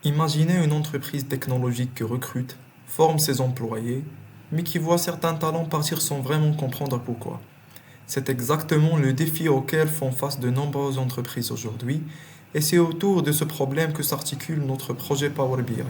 Imaginez une entreprise technologique qui recrute, forme ses employés, mais qui voit certains talents partir sans vraiment comprendre pourquoi. C'est exactement le défi auquel font face de nombreuses entreprises aujourd'hui, et c'est autour de ce problème que s'articule notre projet Power BI.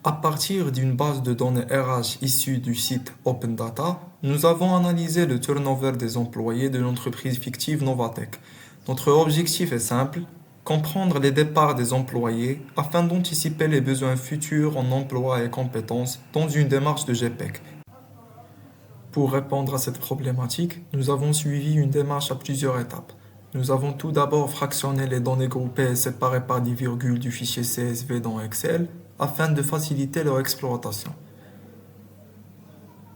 À partir d'une base de données RH issue du site Open Data, nous avons analysé le turnover des employés de l'entreprise fictive Novatech. Notre objectif est simple, comprendre les départs des employés afin d'anticiper les besoins futurs en emploi et compétences dans une démarche de GPEC. Pour répondre à cette problématique, nous avons suivi une démarche à plusieurs étapes. Nous avons tout d'abord fractionné les données groupées et séparées par des virgules du fichier CSV dans Excel afin de faciliter leur exploitation.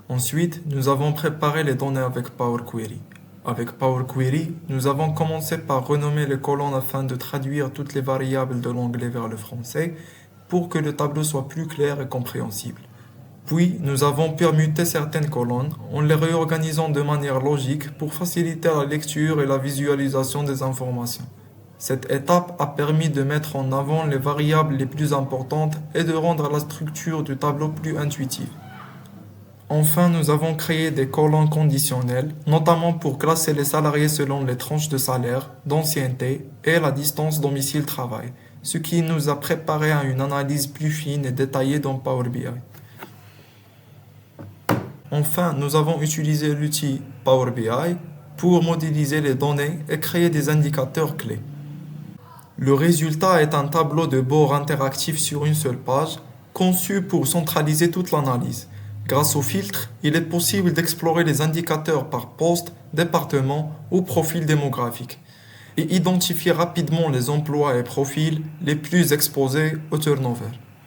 Ensuite, nous avons préparé les données avec Power Query. Avec Power Query, nous avons commencé par renommer les colonnes afin de traduire toutes les variables de l'anglais vers le français pour que le tableau soit plus clair et compréhensible. Puis, nous avons permuté certaines colonnes en les réorganisant de manière logique pour faciliter la lecture et la visualisation des informations. Cette étape a permis de mettre en avant les variables les plus importantes et de rendre la structure du tableau plus intuitive. Enfin, nous avons créé des colonnes conditionnelles, notamment pour classer les salariés selon les tranches de salaire, d'ancienneté et la distance domicile-travail, ce qui nous a préparé à une analyse plus fine et détaillée dans Power BI. Enfin, nous avons utilisé l'outil Power BI pour modéliser les données et créer des indicateurs clés. Le résultat est un tableau de bord interactif sur une seule page, conçu pour centraliser toute l'analyse. Grâce au filtre, il est possible d'explorer les indicateurs par poste, département ou profil démographique et identifier rapidement les emplois et profils les plus exposés au turnover.